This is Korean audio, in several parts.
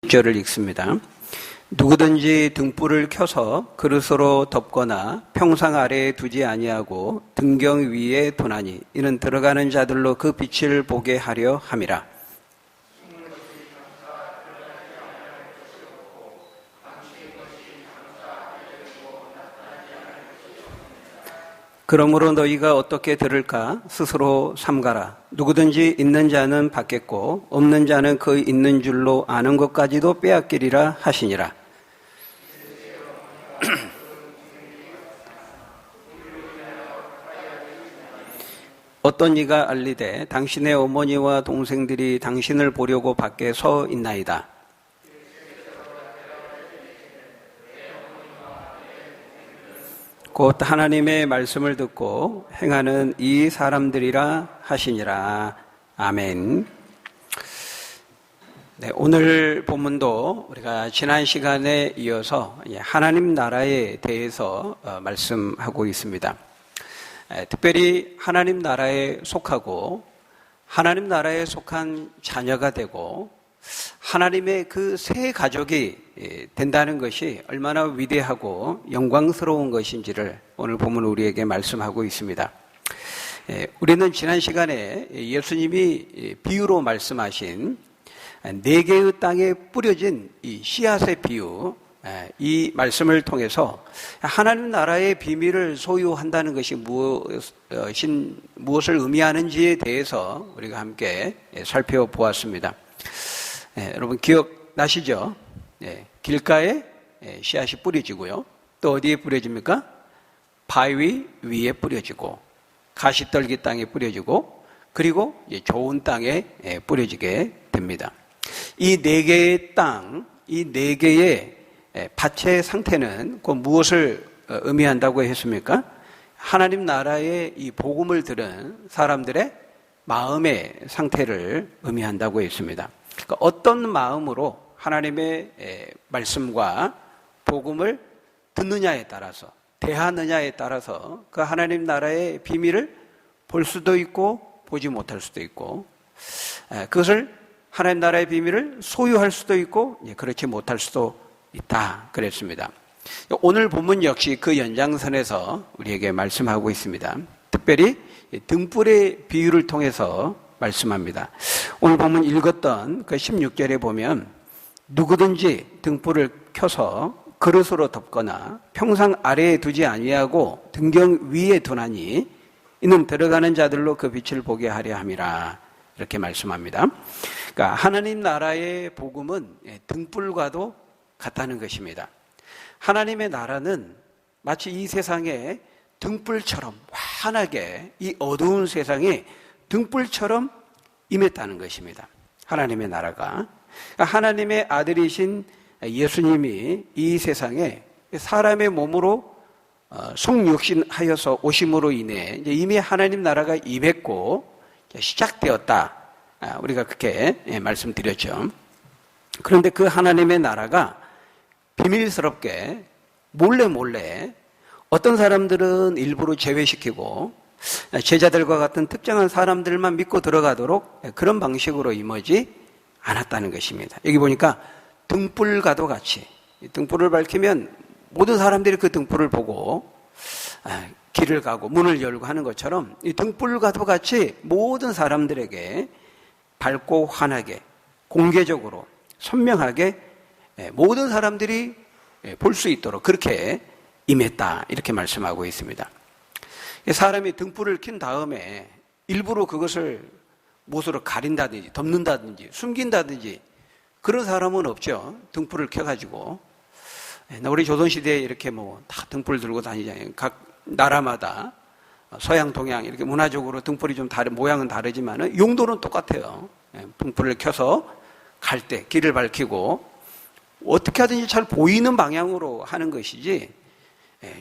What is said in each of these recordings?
6절을 읽습니다. 누구든지 등불을 켜서 그릇으로 덮거나 평상 아래에 두지 아니하고 등경 위에 두나니 이는 들어가는 자들로 그 빛을 보게 하려 함이라. 그러므로 너희가 어떻게 들을까 스스로 삼가라. 누구든지 있는 자는 받겠고 없는 자는 그 있는 줄로 아는 것까지도 빼앗기리라 하시니라. 어떤 이가 알리되 당신의 어머니와 동생들이 당신을 보려고 밖에 서 있나이다. 곧 하나님의 말씀을 듣고 행하는 이 사람들이라 하시니라. 아멘. 네, 오늘 본문도 우리가 지난 시간에 이어서 하나님 나라에 대해서 말씀하고 있습니다. 특별히 하나님 나라에 속하고 하나님 나라에 속한 자녀가 되고 하나님의 그 새 가족이 된다는 것이 얼마나 위대하고 영광스러운 것인지를 오늘 본문 우리에게 말씀하고 있습니다. 우리는 지난 시간에 예수님이 비유로 말씀하신 4개의 땅에 뿌려진 이 씨앗의 비유, 이 말씀을 통해서 하나님 나라의 비밀을 소유한다는 것이 무엇을 의미하는지에 대해서 우리가 함께 살펴보았습니다. 여러분 기억나시죠? 길가에 씨앗이 뿌려지고요. 또 어디에 뿌려집니까? 바위 위에 뿌려지고 가시떨기 땅에 뿌려지고 그리고 좋은 땅에 뿌려지게 됩니다. 이 4개의 땅, 이 4개의 밭의 상태는 그 무엇을 의미한다고 했습니까? 하나님 나라의 이 복음을 들은 사람들의 마음의 상태를 의미한다고 했습니다. 그러니까 어떤 마음으로 하나님의 말씀과 복음을 듣느냐에 따라서, 대하느냐에 따라서 그 하나님 나라의 비밀을 볼 수도 있고 보지 못할 수도 있고, 그것을 하나님 나라의 비밀을 소유할 수도 있고 그렇지 못할 수도 있다 그랬습니다. 오늘 본문 역시 그 연장선에서 우리에게 말씀하고 있습니다. 특별히 등불의 비유를 통해서 말씀합니다. 오늘 본문 읽었던 그 16절에 보면 누구든지 등불을 켜서 그릇으로 덮거나 평상 아래에 두지 아니하고 등경 위에 두나니 이는 들어가는 자들로 그 빛을 보게 하려 함이라. 이렇게 말씀합니다. 그러니까 하나님 나라의 복음은 등불과도 같다는 것입니다. 하나님의 나라는 마치 이 세상에 등불처럼 환하게 이 어두운 세상에 등불처럼 임했다는 것입니다. 하나님의 나라가. 하나님의 아들이신 예수님이 이 세상에 사람의 몸으로 성육신하여서 오심으로 인해 이미 하나님 나라가 임했고 시작되었다. 우리가 그렇게 말씀드렸죠. 그런데 그 하나님의 나라가 비밀스럽게 몰래 어떤 사람들은 일부러 제외시키고 제자들과 같은 특정한 사람들만 믿고 들어가도록 그런 방식으로 임하지 않았다는 것입니다. 여기 보니까 등불과도 같이 등불을 밝히면 모든 사람들이 그 등불을 보고 길을 가고 문을 열고 하는 것처럼 이 등불과도 같이 모든 사람들에게 밝고 환하게 공개적으로 선명하게 모든 사람들이 볼 수 있도록 그렇게 임했다 이렇게 말씀하고 있습니다. 사람이 등불을 킨 다음에 일부러 그것을 못으로 가린다든지 덮는다든지 숨긴다든지 그런 사람은 없죠. 등불을 켜가지고 우리 조선시대에 이렇게 다 등불 들고 다니잖아요. 각 나라마다 서양 동양 이렇게 문화적으로 등불이 좀 모양은 다르지만 용도는 똑같아요. 등불을 켜서 갈 때 길을 밝히고 어떻게 하든지 잘 보이는 방향으로 하는 것이지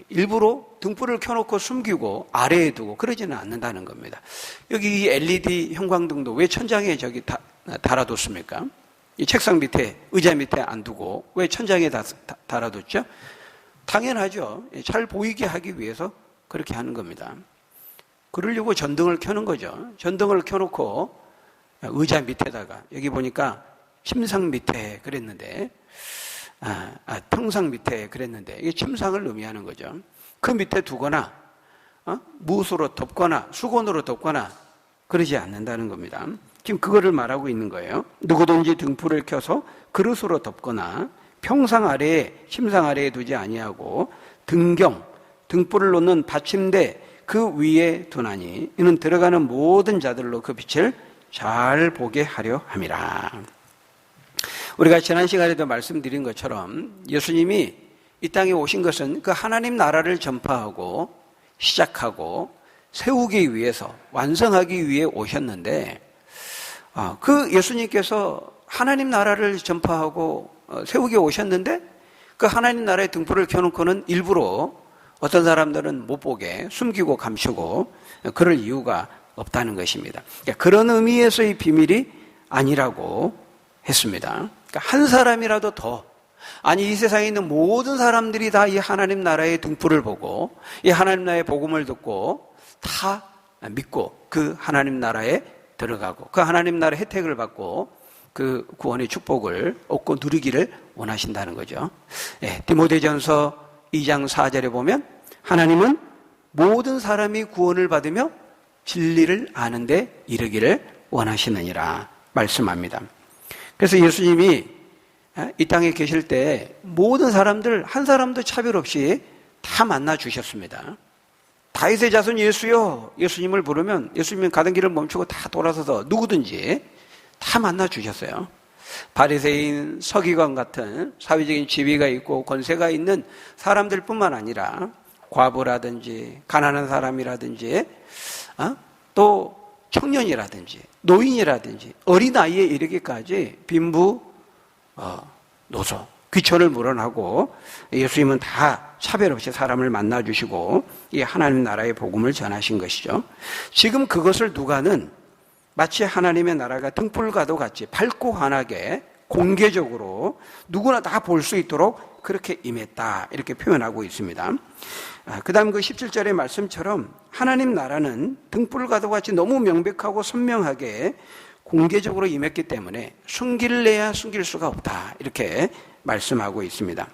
일부러 등불을 켜놓고 숨기고 아래에 두고 그러지는 않는다는 겁니다. 여기 이 LED 형광등도 왜 천장에 저기 달아뒀습니까? 이 책상 밑에 의자 밑에 안 두고 왜 천장에 달아뒀죠? 당연하죠. 잘 보이게 하기 위해서 그렇게 하는 겁니다. 그러려고 전등을 켜는 거죠. 전등을 켜놓고 의자 밑에다가 여기 보니까 침상 밑에 그랬는데, 평상 밑에 그랬는데, 이게 침상을 의미하는 거죠. 그 밑에 두거나, 무엇으로 덮거나, 수건으로 덮거나, 그러지 않는다는 겁니다. 지금 그거를 말하고 있는 거예요. 누구든지 등불을 켜서 그릇으로 덮거나, 평상 아래에, 침상 아래에 두지 아니하고, 등불을 놓는 받침대 그 위에 두나니, 이는 들어가는 모든 자들로 그 빛을 잘 보게 하려 함이라. 우리가 지난 시간에도 말씀드린 것처럼 예수님이 이 땅에 오신 것은 그 하나님 나라를 전파하고 시작하고 세우기 위해서, 완성하기 위해 오셨는데, 그 예수님께서 하나님 나라를 전파하고 세우기 오셨는데, 그 하나님 나라의 등불을 켜놓고는 일부러 어떤 사람들은 못 보게 숨기고 감추고 그럴 이유가 없다는 것입니다. 그러니까 그런 의미에서의 비밀이 아니라고 했습니다. 그러니까 한 사람이라도 더, 아니 이 세상에 있는 모든 사람들이 다 이 하나님 나라의 등불을 보고 이 하나님 나라의 복음을 듣고 다 믿고 그 하나님 나라에 들어가고 그 하나님 나라의 혜택을 받고 그 구원의 축복을 얻고 누리기를 원하신다는 거죠. 디모데전서 2장 4절에 보면 하나님은 모든 사람이 구원을 받으며 진리를 아는 데 이르기를 원하시느니라 말씀합니다. 그래서 예수님이 이 땅에 계실 때 모든 사람들 한 사람도 차별 없이 다 만나 주셨습니다. 다윗의 자손 예수요, 예수님을 부르면 예수님은 가던 길을 멈추고 다 돌아서서 누구든지 다 만나 주셨어요. 바리새인, 서기관 같은 사회적인 지위가 있고 권세가 있는 사람들뿐만 아니라 과부라든지 가난한 사람이라든지 또 청년이라든지 노인이라든지 어린아이에 이르기까지 빈부, 노소, 귀천을 물어나고 예수님은 다 차별 없이 사람을 만나주시고 이 하나님 나라의 복음을 전하신 것이죠. 지금 그것을 누가는 마치 하나님의 나라가 등불과도 같이 밝고 환하게 공개적으로 누구나 다 볼 수 있도록 그렇게 임했다, 이렇게 표현하고 있습니다. 그 다음 그 17절의 말씀처럼 하나님 나라는 등불과도 같이 너무 명백하고 선명하게 공개적으로 임했기 때문에 숨길래야 숨길 수가 없다, 이렇게 말씀하고 있습니다.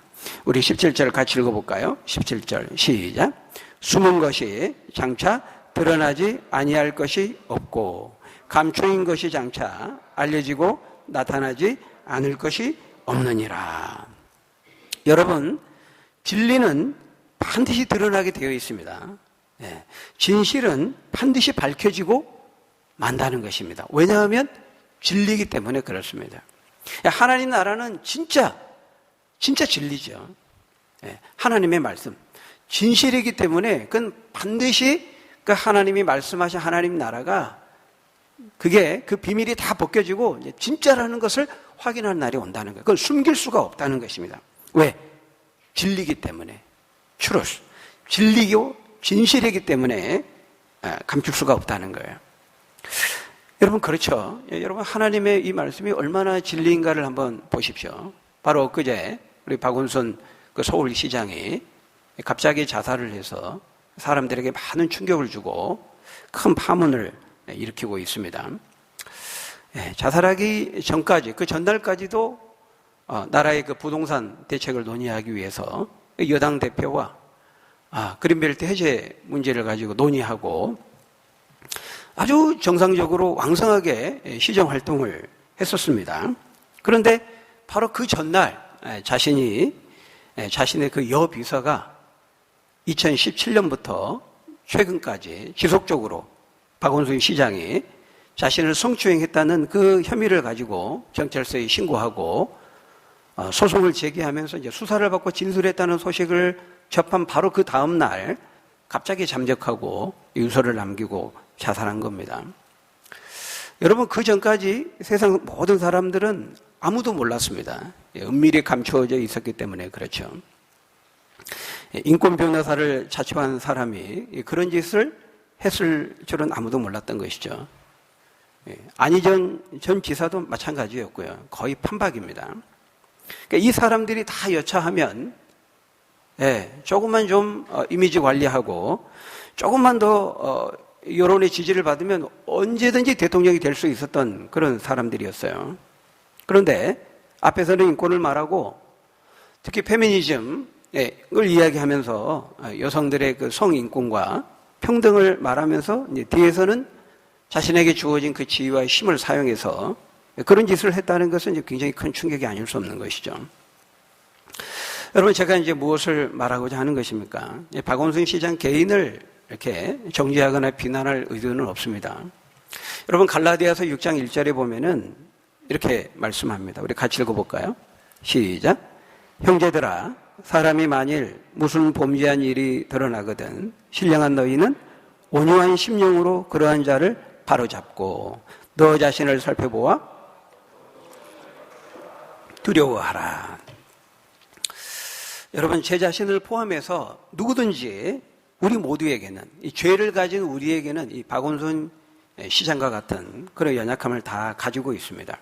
우리 17절 같이 읽어볼까요? 17절 시작. 숨은 것이 장차 드러나지 아니할 것이 없고 감추인 것이 장차 알려지고 나타나지 않을 것이 없느니라. 여러분, 진리는 반드시 드러나게 되어 있습니다. 진실은 반드시 밝혀지고 만다는 것입니다. 왜냐하면 진리이기 때문에 그렇습니다. 하나님 나라는 진짜 진리죠. 하나님의 말씀, 진실이기 때문에 그건 반드시 그 하나님이 말씀하신 하나님 나라가 그게 그 비밀이 다 벗겨지고 진짜라는 것을 확인하는 날이 온다는 거예요. 그건 숨길 수가 없다는 것입니다. 왜? 진리이기 때문에. truth. 진리요, 진실이기 때문에 감출 수가 없다는 거예요. 여러분, 그렇죠. 여러분, 하나님의 이 말씀이 얼마나 진리인가를 한번 보십시오. 바로 엊그제 우리 박원순 그 서울시장이 갑자기 자살을 해서 사람들에게 많은 충격을 주고 큰 파문을 일으키고 있습니다. 자살하기 전까지, 그 전날까지도 나라의 그 부동산 대책을 논의하기 위해서 여당 대표와 그린벨트 해제 문제를 가지고 논의하고 아주 정상적으로 왕성하게 시정 활동을 했었습니다. 그런데 바로 그 전날 자신의 그 여비서가 2017년부터 최근까지 지속적으로 박원순 시장이 자신을 성추행했다는 그 혐의를 가지고 경찰서에 신고하고 소송을 제기하면서 이제 수사를 받고 진술했다는 소식을 접한 바로 그 다음 날 갑자기 잠적하고 유서를 남기고 자살한 겁니다. 여러분, 그 전까지 세상 모든 사람들은 아무도 몰랐습니다. 은밀히 감추어져 있었기 때문에 그렇죠. 인권 변호사를 자처한 사람이 그런 짓을 했을 줄은 아무도 몰랐던 것이죠. 안희정 전 지사도 마찬가지였고요. 거의 판박입니다. 그러니까 이 사람들이 다 여차하면 조금만 좀 이미지 관리하고 조금만 더 여론의 지지를 받으면 언제든지 대통령이 될 수 있었던 그런 사람들이었어요. 그런데 앞에서는 인권을 말하고 특히 페미니즘을 이야기하면서 여성들의 그 성인권과 평등을 말하면서 이제 뒤에서는 자신에게 주어진 그 지위와 힘을 사용해서 그런 짓을 했다는 것은 이제 굉장히 큰 충격이 아닐 수 없는 것이죠. 여러분, 제가 이제 무엇을 말하고자 하는 것입니까? 박원순 시장 개인을 이렇게 정죄하거나 비난할 의도는 없습니다. 여러분, 갈라디아서 6장 1절에 보면은 이렇게 말씀합니다. 우리 같이 읽어볼까요? 시작. 형제들아, 사람이 만일 무슨 범죄한 일이 드러나거든 신령한 너희는 온유한 심령으로 그러한 자를 바로잡고 너 자신을 살펴보아 두려워하라. 여러분, 제 자신을 포함해서 누구든지 우리 모두에게는, 이 죄를 가진 우리에게는 이 박원순 시장과 같은 그런 연약함을 다 가지고 있습니다.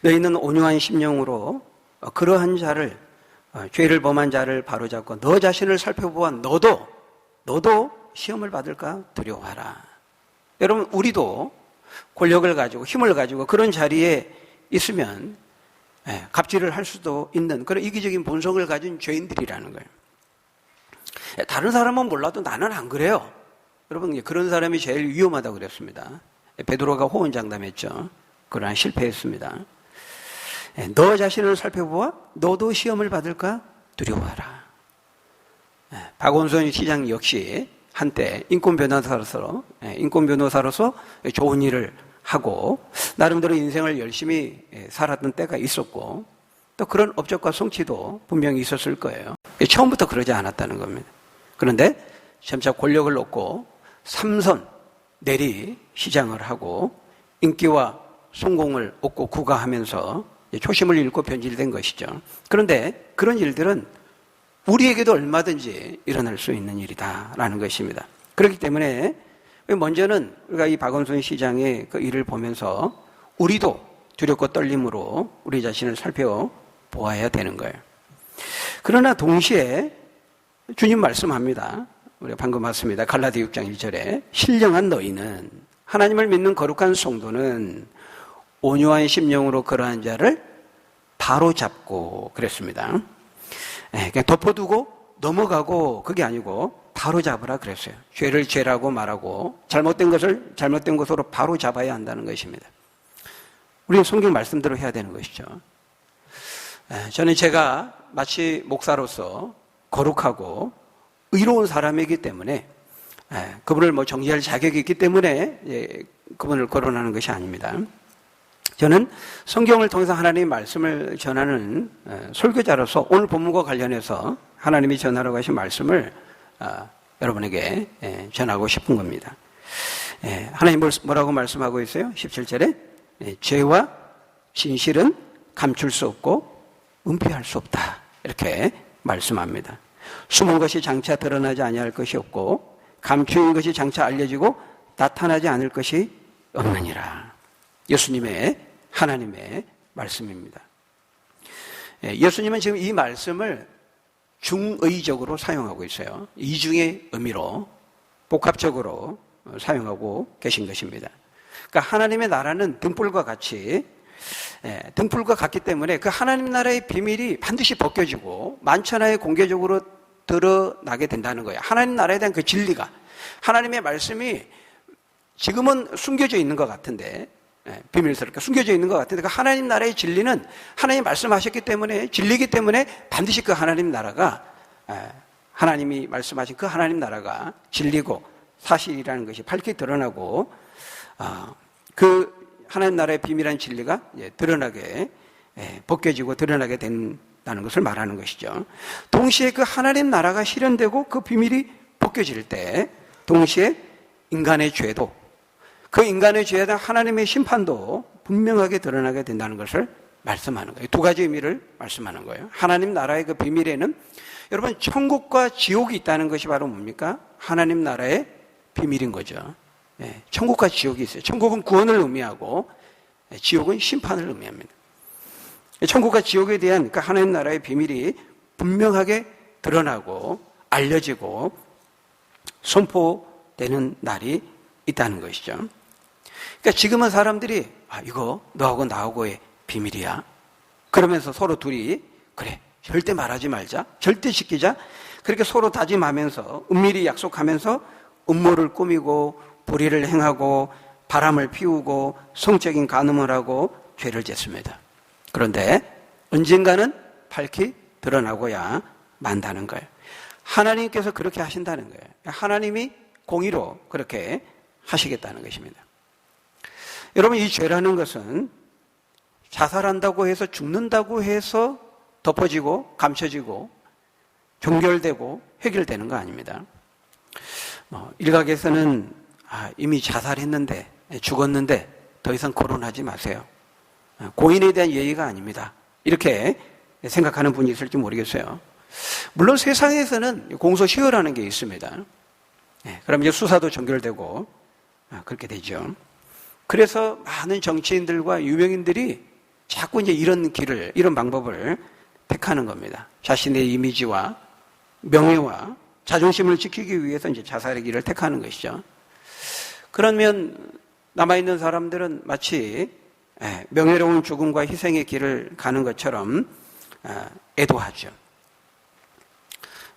너희는 온유한 심령으로 그러한 자를, 죄를 범한 자를 바로잡고 너 자신을 살펴보아 너도 시험을 받을까 두려워하라. 여러분, 우리도 권력을 가지고 힘을 가지고 그런 자리에 있으면 갑질을 할 수도 있는 그런 이기적인 본성을 가진 죄인들이라는 거예요. 다른 사람은 몰라도 나는 안 그래요. 여러분, 그런 사람이 제일 위험하다고 그랬습니다. 베드로가 호언장담했죠. 그러나 실패했습니다. 너 자신을 살펴보아 너도 시험을 받을까 두려워하라. 박원순 시장 역시 한때 인권 변호사로서 좋은 일을 하고 나름대로 인생을 열심히 살았던 때가 있었고 또 그런 업적과 성취도 분명히 있었을 거예요. 처음부터 그러지 않았다는 겁니다. 그런데 점차 권력을 얻고 삼선 내리 시장을 하고 인기와 성공을 얻고 구가하면서 초심을 잃고 변질된 것이죠. 그런데 그런 일들은 우리에게도 얼마든지 일어날 수 있는 일이다라는 것입니다. 그렇기 때문에 먼저는 우리가 이 박원순 시장의 그 일을 보면서 우리도 두렵고 떨림으로 우리 자신을 살펴보아야 되는 거예요. 그러나 동시에 주님 말씀합니다. 우리가 방금 봤습니다. 갈라디 6장 1절에 신령한 너희는, 하나님을 믿는 거룩한 성도는 온유한 심령으로 그러한 자를 바로잡고 그랬습니다. 그냥 덮어두고 넘어가고 그게 아니고 바로잡으라 그랬어요. 죄를 죄라고 말하고 잘못된 것을 잘못된 것으로 바로잡아야 한다는 것입니다. 우리는 성경 말씀대로 해야 되는 것이죠. 저는 제가 마치 목사로서 거룩하고 의로운 사람이기 때문에 그분을 정죄할 자격이 있기 때문에 그분을 거론하는 것이 아닙니다. 저는 성경을 통해서 하나님의 말씀을 전하는 설교자로서 오늘 본문과 관련해서 하나님이 전하라고 하신 말씀을 여러분에게 전하고 싶은 겁니다. 하나님 뭐라고 말씀하고 있어요? 17절에 죄와 진실은 감출 수 없고 은폐할 수 없다. 이렇게 말씀합니다. 숨은 것이 장차 드러나지 아니할 것이 없고 감추인 것이 장차 알려지고 나타나지 않을 것이 없느니라. 예수님의 하나님의 말씀입니다. 예수님은 지금 이 말씀을 중의적으로 사용하고 있어요. 이중의 의미로 복합적으로 사용하고 계신 것입니다. 그러니까 하나님의 나라는 등불과 같이 등불과 같기 때문에 그 하나님 나라의 비밀이 반드시 벗겨지고 만천하에 공개적으로 드러나게 된다는 거예요. 하나님 나라에 대한 그 진리가, 하나님의 말씀이 지금은 숨겨져 있는 것 같은데, 비밀스럽게 숨겨져 있는 것 같은데 그 하나님 나라의 진리는 하나님이 말씀하셨기 때문에, 진리이기 때문에 반드시 그 하나님 나라가, 하나님이 말씀하신 그 하나님 나라가 진리고 사실이라는 것이 밝게 드러나고 그 하나님 나라의 비밀한 진리가 드러나게 벗겨지고 드러나게 된다는 것을 말하는 것이죠. 동시에 그 하나님 나라가 실현되고 그 비밀이 벗겨질 때 동시에 인간의 죄도, 그 인간의 죄에 대한 하나님의 심판도 분명하게 드러나게 된다는 것을 말씀하는 거예요. 두 가지 의미를 말씀하는 거예요. 하나님 나라의 그 비밀에는 여러분 천국과 지옥이 있다는 것이 바로 뭡니까? 하나님 나라의 비밀인 거죠. 천국과 지옥이 있어요. 천국은 구원을 의미하고 지옥은 심판을 의미합니다. 천국과 지옥에 대한 그 하나님 나라의 비밀이 분명하게 드러나고 알려지고 선포되는 날이 있다는 것이죠. 그러니까 지금은 사람들이 이거 너하고 나하고의 비밀이야. 그러면서 서로 둘이 그래, 절대 말하지 말자, 절대 지키자, 그렇게 서로 다짐하면서 은밀히 약속하면서 음모를 꾸미고 불의를 행하고 바람을 피우고 성적인 간음을 하고 죄를 짓습니다. 그런데 언젠가는 밝히 드러나고야 만다는 거예요. 하나님께서 그렇게 하신다는 거예요. 하나님이 공의로 그렇게 하시겠다는 것입니다. 여러분, 이 죄라는 것은 자살한다고 해서 죽는다고 해서 덮어지고 감춰지고 종결되고 해결되는 거 아닙니다. 일각에서는 이미 자살했는데 죽었는데 더 이상 거론하지 마세요. 고인에 대한 예의가 아닙니다. 이렇게 생각하는 분이 있을지 모르겠어요. 물론 세상에서는 공소시효라는 게 있습니다. 그럼 이제 수사도 종결되고 그렇게 되죠. 그래서 많은 정치인들과 유명인들이 자꾸 이제 이런 길을, 이런 방법을 택하는 겁니다. 자신의 이미지와 명예와 자존심을 지키기 위해서 이제 자살의 길을 택하는 것이죠. 그러면 남아있는 사람들은 마치 명예로운 죽음과 희생의 길을 가는 것처럼 애도하죠.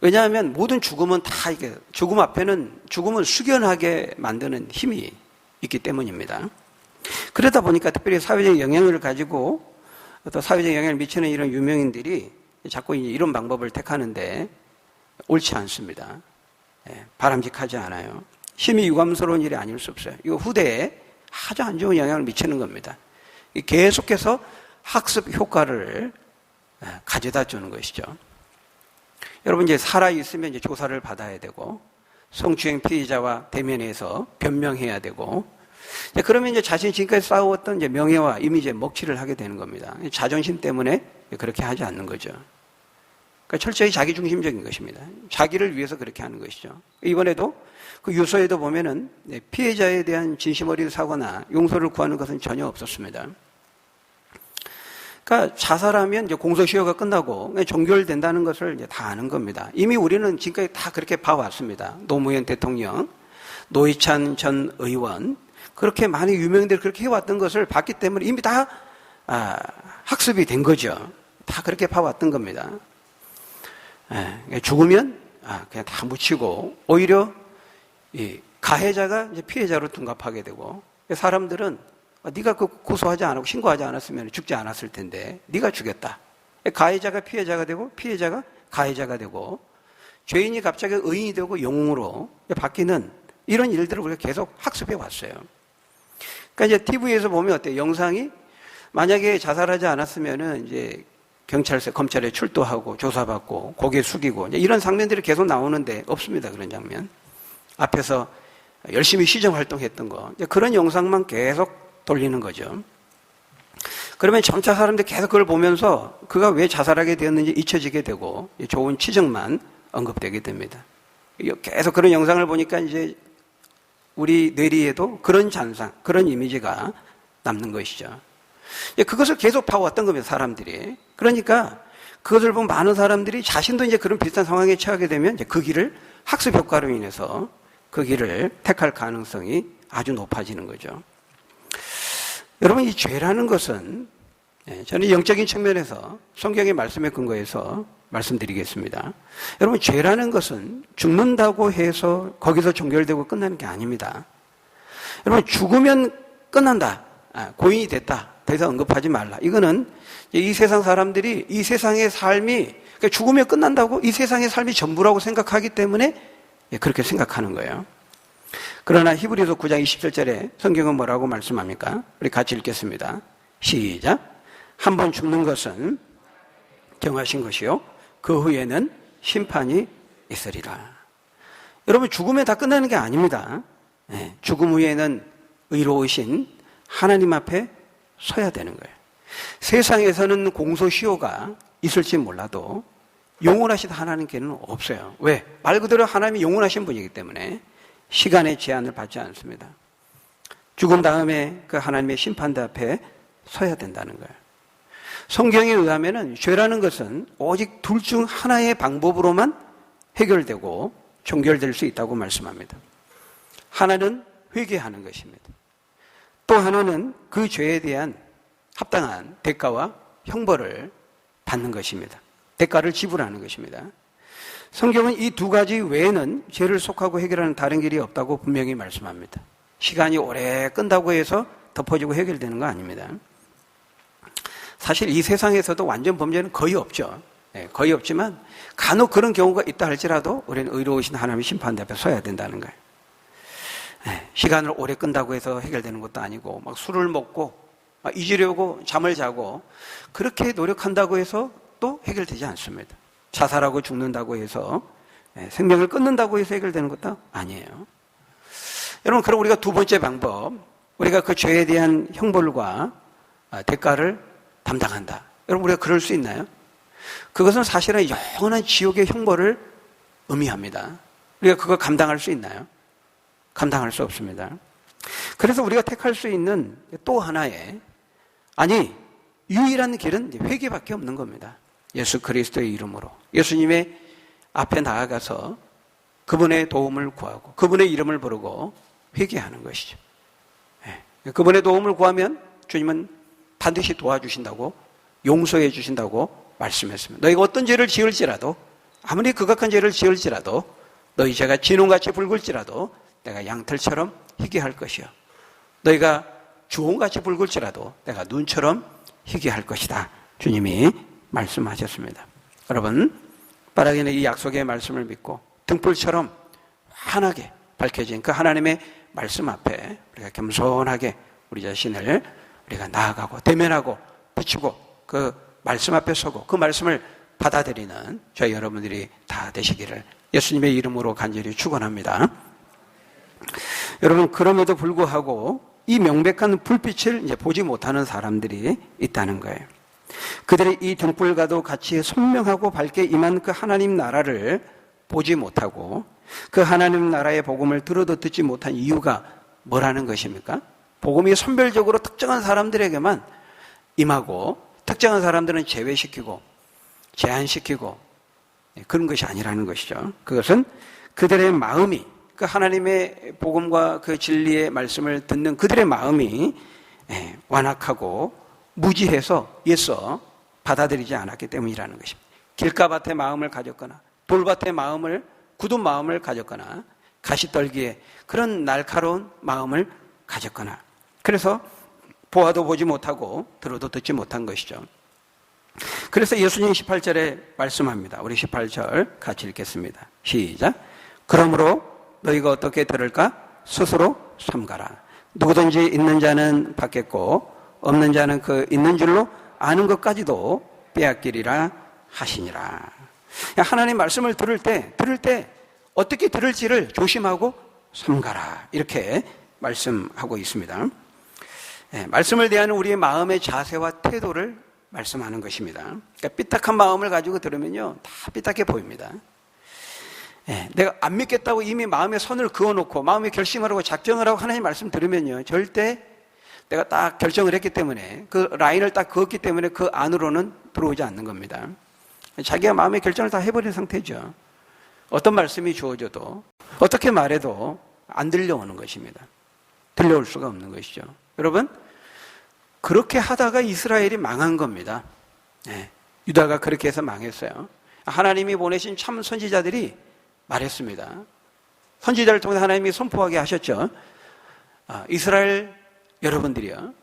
왜냐하면 모든 죽음은 다 이게, 죽음 앞에는, 죽음은 숙연하게 만드는 힘이 있기 때문입니다. 그러다 보니까 특별히 사회적 영향을 가지고 또 사회적 영향을 미치는 이런 유명인들이 자꾸 이런 방법을 택하는데 옳지 않습니다. 바람직하지 않아요. 심히 유감스러운 일이 아닐 수 없어요. 이거 후대에 아주 안 좋은 영향을 미치는 겁니다. 계속해서 학습 효과를 가져다 주는 것이죠. 여러분, 이제 살아있으면 이제 조사를 받아야 되고, 성추행 피의자와 대면해서 변명해야 되고, 그러면 이제 자신이 지금까지 쌓아왔던 이제 명예와 이미지에 먹칠을 하게 되는 겁니다. 자존심 때문에 그렇게 하지 않는 거죠. 그러니까 철저히 자기중심적인 것입니다. 자기를 위해서 그렇게 하는 것이죠. 이번에도 그 유서에도 보면은 피해자에 대한 진심 어린 사과나 용서를 구하는 것은 전혀 없었습니다. 그러니까 자살하면 이제 공소시효가 끝나고 종결된다는 것을 이제 다 아는 겁니다. 이미 우리는 지금까지 다 그렇게 봐왔습니다. 노무현 대통령, 노회찬 전 의원, 그렇게 많은 유명인들이 그렇게 해왔던 것을 봤기 때문에 이미 다 학습이 된 거죠. 다 그렇게 봐왔던 겁니다. 죽으면 그냥 다 묻히고 오히려 이 가해자가 이제 피해자로 둔갑하게 되고, 사람들은 네가 그 고소하지 않고 신고하지 않았으면 죽지 않았을 텐데 네가 죽였다. 가해자가 피해자가 되고 피해자가 가해자가 되고 죄인이 갑자기 의인이 되고 영웅으로 바뀌는 이런 일들을 우리가 계속 학습해 왔어요. 그러니까 이제 TV에서 보면 어때요? 영상이 만약에 자살하지 않았으면은 이제 경찰서, 검찰에 출두하고 조사받고 고개 숙이고 이런 장면들이 계속 나오는데 없습니다. 그런 장면. 앞에서 열심히 시정 활동했던 거. 그런 영상만 계속 돌리는 거죠. 그러면 점차 사람들이 계속 그걸 보면서 그가 왜 자살하게 되었는지 잊혀지게 되고 좋은 치적만 언급되게 됩니다. 계속 그런 영상을 보니까 이제 우리 뇌리에도 그런 잔상, 그런 이미지가 남는 것이죠. 그것을 계속 봐왔던 겁니다, 사람들이. 그러니까 그것을 본 많은 사람들이 자신도 이제 그런 비슷한 상황에 처하게 되면 이제 그 길을 학습 효과로 인해서 그 길을 택할 가능성이 아주 높아지는 거죠. 여러분, 이 죄라는 것은 저는 영적인 측면에서 성경의 말씀에 근거해서 말씀드리겠습니다. 여러분, 죄라는 것은 죽는다고 해서 거기서 종결되고 끝나는 게 아닙니다. 여러분, 죽으면 끝난다. 고인이 됐다. 더 이상 언급하지 말라. 이거는 이 세상 사람들이 이 세상의 삶이, 그러니까 죽으면 끝난다고 이 세상의 삶이 전부라고 생각하기 때문에 그렇게 생각하는 거예요. 그러나 히브리서 9장 27절에 성경은 뭐라고 말씀합니까? 우리 같이 읽겠습니다. 시작. 한 번 죽는 것은 정하신 것이요 그 후에는 심판이 있으리라. 여러분, 죽으면 다 끝나는 게 아닙니다. 죽음 후에는 의로우신 하나님 앞에 서야 되는 거예요. 세상에서는 공소시효가 있을지 몰라도 영원하신 하나님께는 없어요. 왜? 말 그대로 하나님이 영원하신 분이기 때문에 시간의 제한을 받지 않습니다. 죽은 다음에 그 하나님의 심판대 앞에 서야 된다는 거예요. 성경에 의하면은 죄라는 것은 오직 둘 중 하나의 방법으로만 해결되고 종결될 수 있다고 말씀합니다. 하나는 회개하는 것입니다. 또 하나는 그 죄에 대한 합당한 대가와 형벌을 받는 것입니다. 대가를 지불하는 것입니다. 성경은 이 두 가지 외에는 죄를 속하고 해결하는 다른 길이 없다고 분명히 말씀합니다. 시간이 오래 끈다고 해서 덮어지고 해결되는 거 아닙니다. 사실 이 세상에서도 완전 범죄는 거의 없죠. 거의 없지만 간혹 그런 경우가 있다 할지라도 우리는 의로우신 하나님의 심판대 앞에 서야 된다는 거예요. 시간을 오래 끈다고 해서 해결되는 것도 아니고 막 술을 먹고 막 잊으려고 잠을 자고 그렇게 노력한다고 해서 또 해결되지 않습니다. 자살하고 죽는다고 해서 생명을 끊는다고 해서 해결되는 것도 아니에요. 여러분, 그럼 우리가 두 번째 방법, 우리가 그 죄에 대한 형벌과 대가를 담당한다. 여러분, 우리가 그럴 수 있나요? 그것은 사실은 영원한 지옥의 형벌을 의미합니다. 우리가 그거 감당할 수 있나요? 감당할 수 없습니다. 그래서 우리가 택할 수 있는 또 하나의, 아니 유일한 길은 회개밖에 없는 겁니다. 예수 그리스도의 이름으로 예수님의 앞에 나아가서 그분의 도움을 구하고 그분의 이름을 부르고 회개하는 것이죠. 그분의 도움을 구하면 주님은 반드시 도와주신다고, 용서해 주신다고 말씀했습니다. 너희가 어떤 죄를 지을지라도, 아무리 극악한 죄를 지을지라도, 너희 죄가 진홍같이 붉을지라도 내가 양털처럼 희게 할 것이요, 너희가 주홍같이 붉을지라도 내가 눈처럼 희게 할 것이다, 주님이 말씀하셨습니다. 여러분, 빠르게는 이 약속의 말씀을 믿고 등불처럼 환하게 밝혀진 그 하나님의 말씀 앞에 우리가 겸손하게 우리 자신을 우리가 나아가고 대면하고 비추고 그 말씀 앞에 서고 그 말씀을 받아들이는 저희 여러분들이 다 되시기를 예수님의 이름으로 간절히 축원합니다. 여러분, 그럼에도 불구하고 이 명백한 불빛을 이제 보지 못하는 사람들이 있다는 거예요. 그들이 이 등불과도 같이 선명하고 밝게 임한 그 하나님 나라를 보지 못하고 그 하나님 나라의 복음을 들어도 듣지 못한 이유가 뭐라는 것입니까? 복음이 선별적으로 특정한 사람들에게만 임하고 특정한 사람들은 제외시키고 제한시키고 그런 것이 아니라는 것이죠. 그것은 그들의 마음이, 그 하나님의 복음과 그 진리의 말씀을 듣는 그들의 마음이 완악하고 무지해서 예서 받아들이지 않았기 때문이라는 것입니다. 길가밭의 마음을 가졌거나 돌밭의 마음을, 굳은 마음을 가졌거나 가시떨기에 그런 날카로운 마음을 가졌거나, 그래서 보아도 보지 못하고 들어도 듣지 못한 것이죠. 그래서 예수님 18절에 말씀합니다. 우리 18절 같이 읽겠습니다. 시작. 그러므로 너희가 어떻게 들을까? 스스로 삼가라. 누구든지 있는 자는 받겠고 없는 자는 그 있는 줄로 아는 것까지도 빼앗기리라 하시니라. 하나님 말씀을 들을 때 어떻게 들을지를 조심하고 삼가라, 이렇게 말씀하고 있습니다. 말씀을 대하는 우리의 마음의 자세와 태도를 말씀하는 것입니다. 그러니까 삐딱한 마음을 가지고 들으면요, 다 삐딱해 보입니다. 내가 안 믿겠다고 이미 마음에 선을 그어놓고 마음에 결심을 하고 작정을 하고 하나님 말씀 들으면요, 절대 내가 딱 결정을 했기 때문에, 그 라인을 딱 그었기 때문에 그 안으로는 들어오지 않는 겁니다. 자기가 마음의 결정을 다 해버린 상태죠. 어떤 말씀이 주어져도 어떻게 말해도 안 들려오는 것입니다. 들려올 수가 없는 것이죠. 여러분, 그렇게 하다가 이스라엘이 망한 겁니다. 유다가 그렇게 해서 망했어요. 하나님이 보내신 참 선지자들이 말했습니다. 선지자를 통해 하나님이 선포하게 하셨죠. 이스라엘 여러분들이요,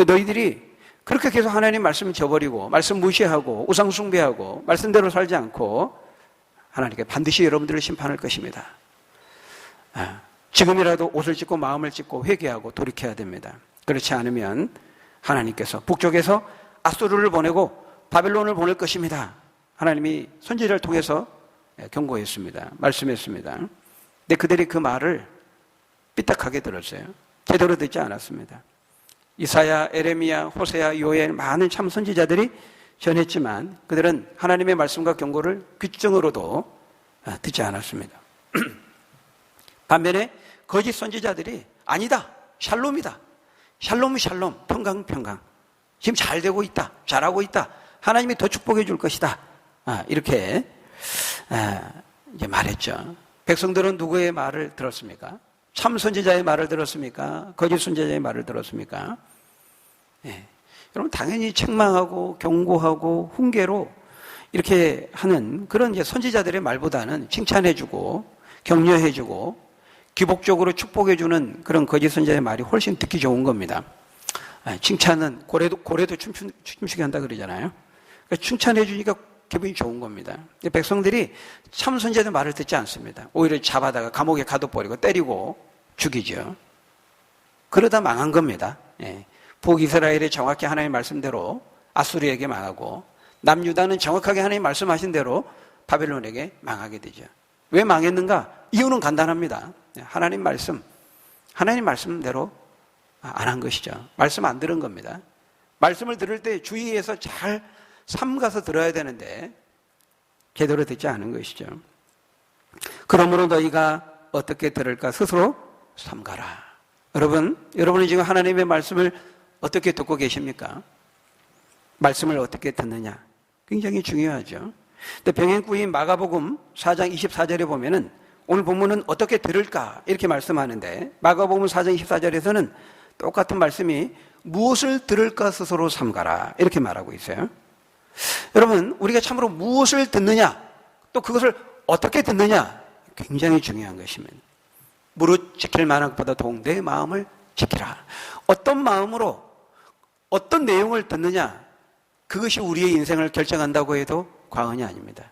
너희들이 그렇게 계속 하나님 말씀을 저버리고 말씀 무시하고 우상 숭배하고 말씀대로 살지 않고 하나님께 반드시 여러분들을 심판할 것입니다. 지금이라도 옷을 찢고 마음을 찢고 회개하고 돌이켜야 됩니다. 그렇지 않으면 하나님께서 북쪽에서 아수르를 보내고 바벨론을 보낼 것입니다. 하나님이 선지자를 통해서 경고했습니다. 말씀했습니다. 근데 그들이 그 말을 삐딱하게 들었어요. 제대로 듣지 않았습니다. 이사야, 에레미야, 호세야, 요엘, 많은 참 선지자들이 전했지만 그들은 하나님의 말씀과 경고를 귀정으로도 듣지 않았습니다. 반면에 거짓 선지자들이 아니다, 샬롬이다, 샬롬, 평강. 지금 잘 되고 있다, 잘하고 있다, 하나님이 더 축복해 줄 것이다, 이렇게 이제 말했죠. 백성들은 누구의 말을 들었습니까? 참 선지자의 말을 들었습니까? 거짓 선지자의 말을 들었습니까? 여러분, 당연히 책망하고 경고하고 훈계로 이렇게 하는 그런 이제 선지자들의 말보다는 칭찬해주고 격려해주고 기복적으로 축복해주는 그런 거짓 선지자의 말이 훨씬 듣기 좋은 겁니다. 칭찬은 고래도 춤추게 한다 그러잖아요. 그러니까 칭찬해주니까 기분이 좋은 겁니다. 백성들이 참 선지자의 말을 듣지 않습니다. 오히려 잡아다가 감옥에 가둬버리고 때리고 죽이죠. 그러다 망한 겁니다. 북이스라엘이 정확히 하나님의 말씀대로 아수르에게 망하고 남유다는 정확하게 하나님 말씀하신 대로 바벨론에게 망하게 되죠. 왜 망했는가? 이유는 간단합니다. 하나님 말씀대로 안 한 것이죠. 말씀 안 들은 겁니다. 말씀을 들을 때 주의해서 잘 삼가서 들어야 되는데 제대로 듣지 않은 것이죠. 그러므로 너희가 어떻게 들을까 스스로 삼가라. 여러분이 지금 하나님의 말씀을 어떻게 듣고 계십니까? 말씀을 어떻게 듣느냐? 굉장히 중요하죠. 근데 병행구인 마가복음 4장 24절에 보면은 오늘 본문은 어떻게 들을까? 이렇게 말씀하는데 마가복음 4장 24절에서는 똑같은 말씀이 무엇을 들을까 스스로 삼가라. 이렇게 말하고 있어요. 여러분, 우리가 참으로 무엇을 듣느냐? 또 그것을 어떻게 듣느냐? 굉장히 중요한 것입니다. 무릇 지킬 만한 것보다 더욱 내 마음을 지키라. 어떤 마음으로 어떤 내용을 듣느냐? 그것이 우리의 인생을 결정한다고 해도 과언이 아닙니다.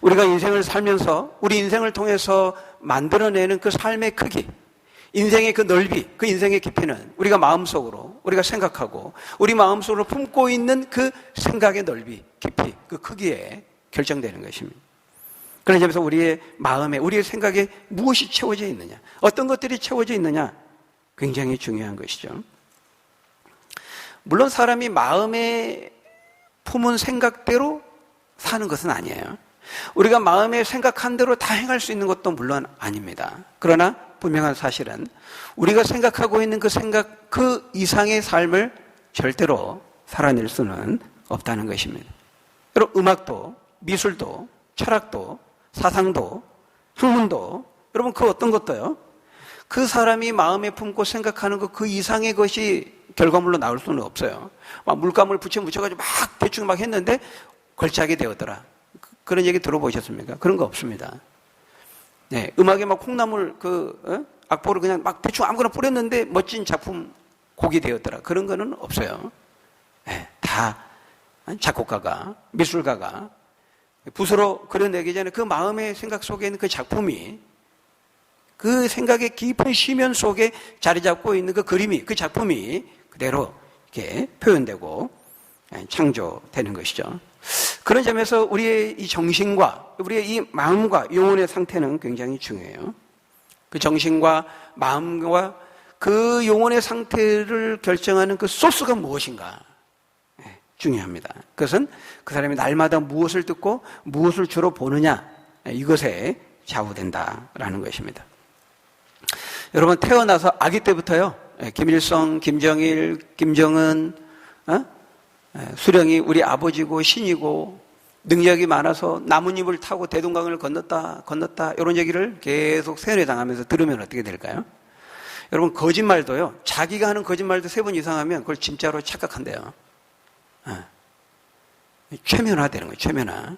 우리가 인생을 살면서 우리 인생을 통해서 만들어내는 그 삶의 크기, 인생의 그 넓이, 그 인생의 깊이는 우리가 마음속으로 우리가 생각하고 우리 마음속으로 품고 있는 그 생각의 넓이, 깊이, 그 크기에 결정되는 것입니다. 그런 점에서 우리의 마음에, 우리의 생각에 무엇이 채워져 있느냐, 어떤 것들이 채워져 있느냐 굉장히 중요한 것이죠. 물론 사람이 마음에 품은 생각대로 사는 것은 아니에요. 우리가 마음에 생각한 대로 다 행할 수 있는 것도 물론 아닙니다. 그러나 분명한 사실은 우리가 생각하고 있는 그 생각 그 이상의 삶을 절대로 살아낼 수는 없다는 것입니다. 여러분, 음악도 미술도 철학도 사상도 학문도 여러분 그 어떤 것도요, 그 사람이 마음에 품고 생각하는 것 그 이상의 것이 결과물로 나올 수는 없어요. 막 물감을 붙여가지고 막 대충 막 했는데 걸작이 되었더라. 그런 얘기 들어보셨습니까? 그런 거 없습니다. 네, 음악에 막 콩나물 악보를 그냥 막 대충 아무거나 뿌렸는데 멋진 작품 곡이 되었더라. 그런 거는 없어요. 네, 다 작곡가가, 미술가가 붓으로 그려내기 전에 그 마음의 생각 속에 있는 그 작품이, 그 생각의 깊은 시면 속에 자리 잡고 있는 그 그림이, 그 작품이 그대로 이렇게 표현되고 창조되는 것이죠. 그런 점에서 우리의 이 정신과 우리의 이 마음과 영혼의 상태는 굉장히 중요해요. 그 정신과 마음과 그 영혼의 상태를 결정하는 그 소스가 무엇인가 중요합니다. 그것은 그 사람이 날마다 무엇을 듣고 무엇을 주로 보느냐, 이것에 좌우된다라는 것입니다. 여러분, 태어나서 아기 때부터요, 김일성, 김정일, 김정은, 수령이 우리 아버지고 신이고 능력이 많아서 나뭇잎을 타고 대동강을 건넜다 이런 얘기를 계속 세뇌당하면서 들으면 어떻게 될까요? 여러분, 거짓말도요, 자기가 하는 거짓말도 3번 이상 하면 그걸 진짜로 착각한대요. 최면화되는 거예요. 최면화.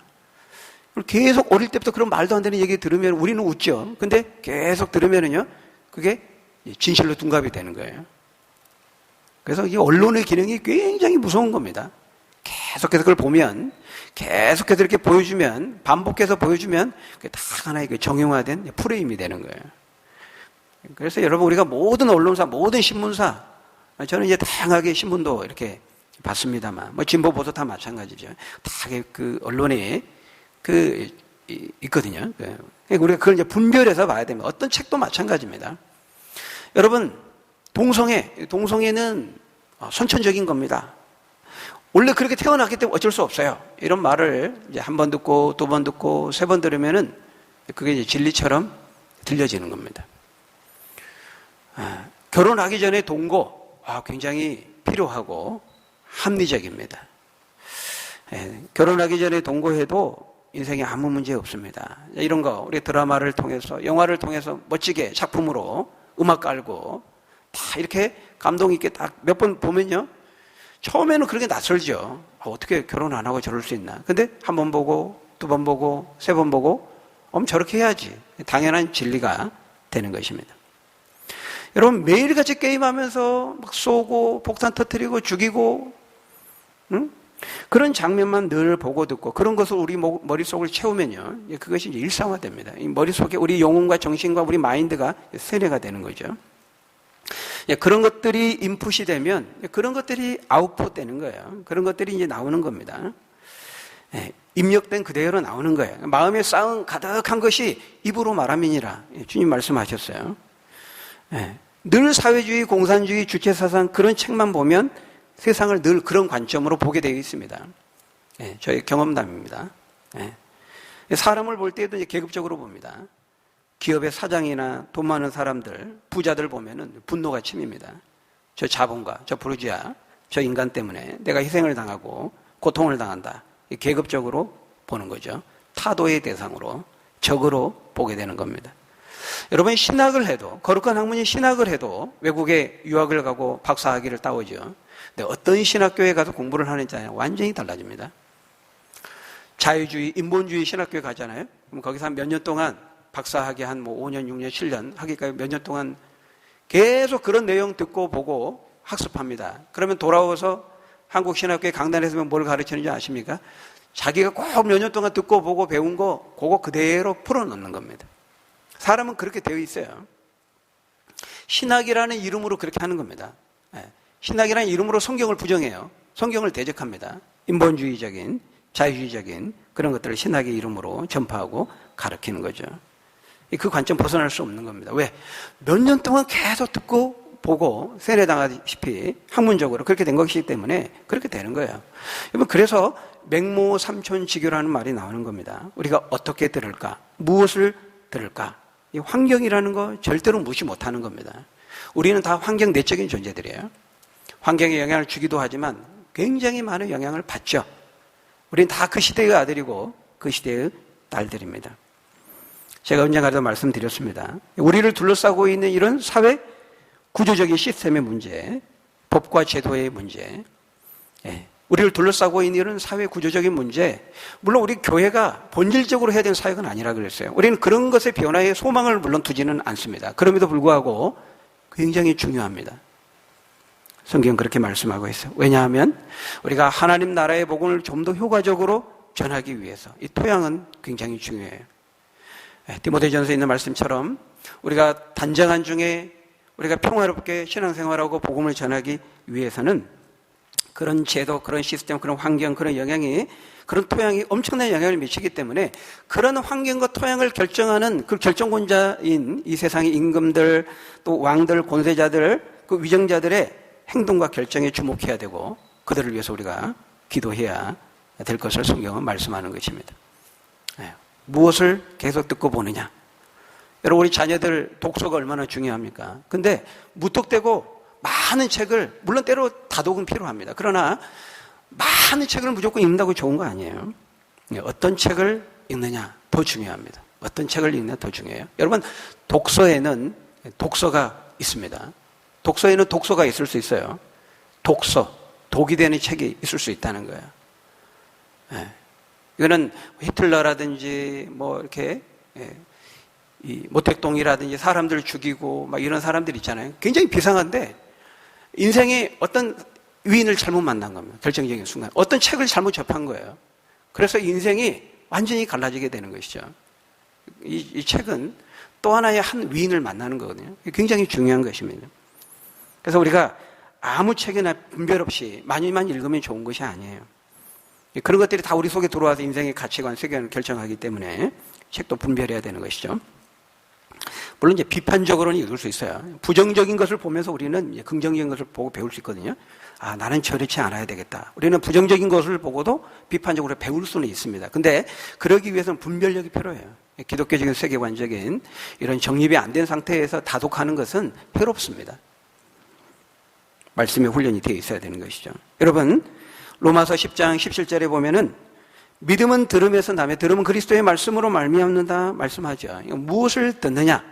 계속 어릴 때부터 그런 말도 안 되는 얘기 들으면 우리는 웃죠. 근데 계속 들으면은요, 그게 진실로 둔갑이 되는 거예요. 그래서 이 언론의 기능이 굉장히 무서운 겁니다. 계속해서 그걸 보면, 계속해서 이렇게 보여주면, 반복해서 보여주면 그게 다 하나의 그 정형화된 프레임이 되는 거예요. 그래서 여러분, 우리가 모든 언론사, 모든 신문사, 저는 이제 다양하게 신문도 이렇게 봤습니다만, 뭐 진보 보수 다 마찬가지죠. 다 그 언론에 있거든요. 그러니까 우리가 그걸 이제 분별해서 봐야 됩니다. 어떤 책도 마찬가지입니다. 여러분, 동성애는 선천적인 겁니다. 원래 그렇게 태어났기 때문에 어쩔 수 없어요. 이런 말을 이제 1번 듣고 2번 듣고 3번 들으면은 그게 이제 진리처럼 들려지는 겁니다. 결혼하기 전에 동거, 굉장히 필요하고 합리적입니다. 결혼하기 전에 동거해도 인생에 아무 문제 없습니다. 이런 거 우리 드라마를 통해서, 영화를 통해서 멋지게 작품으로 음악 깔고 다 이렇게 감동 있게 딱 몇 번 보면요, 처음에는 그렇게 낯설죠. 어떻게 결혼 안 하고 저럴 수 있나. 근데 한 번 보고, 두 번 보고, 세 번 보고, 저렇게 해야지. 당연한 진리가 되는 것입니다. 여러분, 매일같이 게임하면서 막 쏘고, 폭탄 터뜨리고, 죽이고, 응? 그런 장면만 늘 보고 듣고, 그런 것을 우리 머릿속을 채우면요. 그것이 이제 일상화됩니다. 이 머릿속에 우리 영혼과 정신과 우리 마인드가 세뇌가 되는 거죠. 그런 것들이 인풋이 되면 그런 것들이 아웃풋 되는 거예요. 그런 것들이 이제 나오는 겁니다. 입력된 그대로 나오는 거예요. 마음에 쌓은 가득한 것이 입으로 말함이니라. 주님 말씀하셨어요. 늘 사회주의, 공산주의, 주체사상 그런 책만 보면 세상을 늘 그런 관점으로 보게 되어 있습니다. 저의 경험담입니다. 사람을 볼 때도 이제 계급적으로 봅니다. 기업의 사장이나 돈 많은 사람들, 부자들 보면은 분노가 치밉니다. 저 자본가, 저 부르주아, 저 인간 때문에 내가 희생을 당하고 고통을 당한다. 계급적으로 보는 거죠. 타도의 대상으로, 적으로 보게 되는 겁니다. 여러분, 신학을 해도, 거룩한 학문이 신학을 해도 외국에 유학을 가고 박사학위를 따오죠. 근데 어떤 신학교에 가서 공부를 하는지는 완전히 달라집니다. 자유주의, 인본주의 신학교에 가잖아요. 그럼 거기서 한 몇 년 동안 박사학위 한 5년, 6년, 7년 하기까지 몇 년 동안 계속 그런 내용 듣고 보고 학습합니다. 그러면 돌아와서 한국 신학교의 강단에서 뭘 가르치는지 아십니까? 자기가 꼭 몇 년 동안 듣고 보고 배운 거 그거 그대로 풀어넣는 겁니다. 사람은 그렇게 되어 있어요. 신학이라는 이름으로 그렇게 하는 겁니다. 신학이라는 이름으로 성경을 부정해요. 성경을 대적합니다. 인본주의적인, 자유주의적인 그런 것들을 신학의 이름으로 전파하고 가르치는 거죠. 그 관점 벗어날 수 없는 겁니다. 왜? 몇 년 동안 계속 듣고 보고 세뇌당하다시피 학문적으로 그렇게 된 것이기 때문에 그렇게 되는 거예요. 여러분, 그래서 맹모삼촌지교라는 말이 나오는 겁니다. 우리가 어떻게 들을까? 무엇을 들을까? 이 환경이라는 거 절대로 무시 못하는 겁니다. 우리는 다 환경 내적인 존재들이에요. 환경에 영향을 주기도 하지만 굉장히 많은 영향을 받죠. 우리는 다 그 시대의 아들이고 그 시대의 딸들입니다. 제가 언젠가도 말씀드렸습니다. 우리를 둘러싸고 있는 이런 사회 구조적인 시스템의 문제, 법과 제도의 문제, 우리를 둘러싸고 있는 이런 사회 구조적인 문제, 물론 우리 교회가 본질적으로 해야 되는 사역은 아니라 그랬어요. 우리는 그런 것의 변화에 소망을 물론 두지는 않습니다. 그럼에도 불구하고 굉장히 중요합니다. 성경은 그렇게 말씀하고 있어요. 왜냐하면 우리가 하나님 나라의 복음을 좀 더 효과적으로 전하기 위해서 이 토양은 굉장히 중요해요. 디모데전서에 있는 말씀처럼 우리가 단정한 중에 우리가 평화롭게 신앙생활하고 복음을 전하기 위해서는 그런 제도, 그런 시스템, 그런 환경, 그런 영향이, 그런 토양이 엄청난 영향을 미치기 때문에 그런 환경과 토양을 결정하는 그 결정권자인 이 세상의 임금들, 또 왕들, 권세자들, 그 위정자들의 행동과 결정에 주목해야 되고 그들을 위해서 우리가 기도해야 될 것을 성경은 말씀하는 것입니다. 무엇을 계속 듣고 보느냐. 여러분, 우리 자녀들 독서가 얼마나 중요합니까? 근데 무턱대고 많은 책을, 물론 때로 다독은 필요합니다. 그러나 많은 책을 무조건 읽는다고 좋은 거 아니에요. 어떤 책을 읽느냐 더 중요합니다. 어떤 책을 읽느냐 더 중요해요. 여러분, 독서에는 독서가 있습니다. 독서에는 독서가 있을 수 있어요. 독서, 독이 되는 책이 있을 수 있다는 거예요. 이거는 히틀러라든지 뭐 이렇게 이 모택동이라든지 사람들 죽이고 막 이런 사람들 있잖아요. 굉장히 비상한데 인생에 어떤 위인을 잘못 만난 겁니다. 결정적인 순간. 어떤 책을 잘못 접한 거예요. 그래서 인생이 완전히 갈라지게 되는 것이죠. 이 책은 또 하나의 한 위인을 만나는 거거든요. 굉장히 중요한 것입니다. 그래서 우리가 아무 책이나 분별 없이 많이만 읽으면 좋은 것이 아니에요. 그런 것들이 다 우리 속에 들어와서 인생의 가치관, 세계관을 결정하기 때문에 책도 분별해야 되는 것이죠. 물론 이제 비판적으로는 읽을 수 있어요. 부정적인 것을 보면서 우리는 긍정적인 것을 보고 배울 수 있거든요. 아, 나는 저렇지 않아야 되겠다. 우리는 부정적인 것을 보고도 비판적으로 배울 수는 있습니다. 근데 그러기 위해서는 분별력이 필요해요. 기독교적인 세계관적인 이런 정립이 안 된 상태에서 다독하는 것은 해롭습니다. 말씀의 훈련이 되어 있어야 되는 것이죠. 여러분, 로마서 10장 17절에 보면은 믿음은 들음에서 나며 들음은 그리스도의 말씀으로 말미암는다 말씀하죠. 무엇을 듣느냐,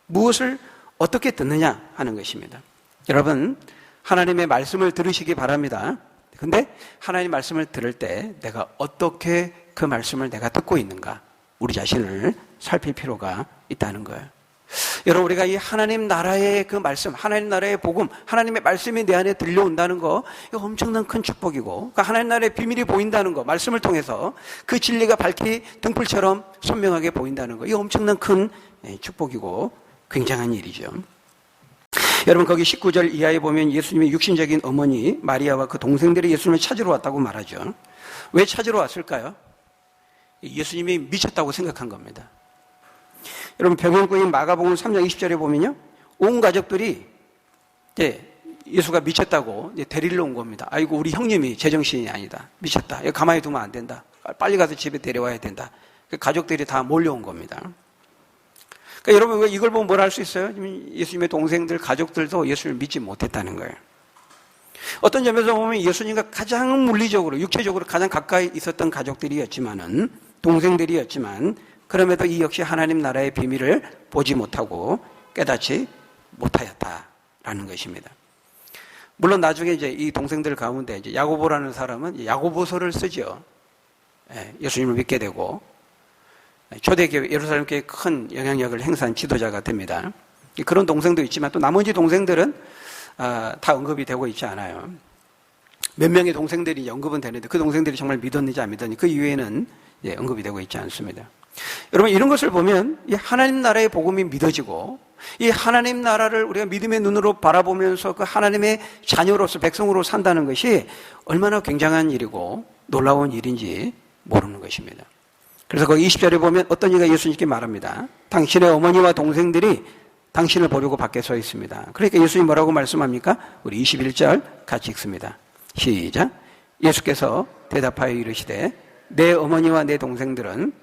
무엇을 어떻게 듣느냐 하는 것입니다. 여러분, 하나님의 말씀을 들으시기 바랍니다. 근데 하나님 말씀을 들을 때 내가 어떻게 그 말씀을 내가 듣고 있는가, 우리 자신을 살필 필요가 있다는 거예요. 여러분, 우리가 이 하나님 나라의 그 말씀, 하나님 나라의 복음, 하나님의 말씀이 내 안에 들려온다는 거, 이거 엄청난 큰 축복이고, 그 하나님 나라의 비밀이 보인다는 거, 말씀을 통해서 그 진리가 밝히 등불처럼 선명하게 보인다는 거, 이거 엄청난 큰 축복이고 굉장한 일이죠. 여러분, 거기 19절 이하에 보면 예수님의 육신적인 어머니 마리아와 그 동생들이 예수님을 찾으러 왔다고 말하죠. 왜 찾으러 왔을까요? 예수님이 미쳤다고 생각한 겁니다. 여러분, 병행구인 마가복음 3장 20절에 보면요, 온 가족들이 예수가 미쳤다고 데리러 온 겁니다. 아이고, 우리 형님이 제정신이 아니다. 미쳤다. 이거 가만히 두면 안 된다. 빨리 가서 집에 데려와야 된다. 가족들이 다 몰려온 겁니다. 그러니까 여러분, 이걸 보면 뭘 할 수 있어요? 예수님의 동생들, 가족들도 예수를 믿지 못했다는 거예요. 어떤 점에서 보면 예수님과 가장 물리적으로, 육체적으로 가장 가까이 있었던 가족들이었지만은, 동생들이었지만, 그럼에도 이 역시 하나님 나라의 비밀을 보지 못하고 깨닫지 못하였다라는 것입니다. 물론 나중에 이제 이 동생들 가운데 이제 야고보라는 사람은 야고보서를 쓰죠. 예수님을 믿게 되고 초대교회 예루살렘교회에 큰 영향력을 행사한 지도자가 됩니다. 그런 동생도 있지만 또 나머지 동생들은 다 언급이 되고 있지 않아요. 몇 명의 동생들이 언급은 되는데 그 동생들이 정말 믿었는지 안 믿었는지 그 이후에는 언급이 되고 있지 않습니다. 여러분, 이런 것을 보면 이 하나님 나라의 복음이 믿어지고 이 하나님 나라를 우리가 믿음의 눈으로 바라보면서 그 하나님의 자녀로서 백성으로 산다는 것이 얼마나 굉장한 일이고 놀라운 일인지 모르는 것입니다. 그래서 거기 20절에 보면 어떤 이가 예수님께 말합니다. 당신의 어머니와 동생들이 당신을 보려고 밖에 서 있습니다. 그러니까 예수님이 뭐라고 말씀합니까? 우리 21절 같이 읽습니다. 시작. 예수께서 대답하여 이르시되 내 어머니와 내 동생들은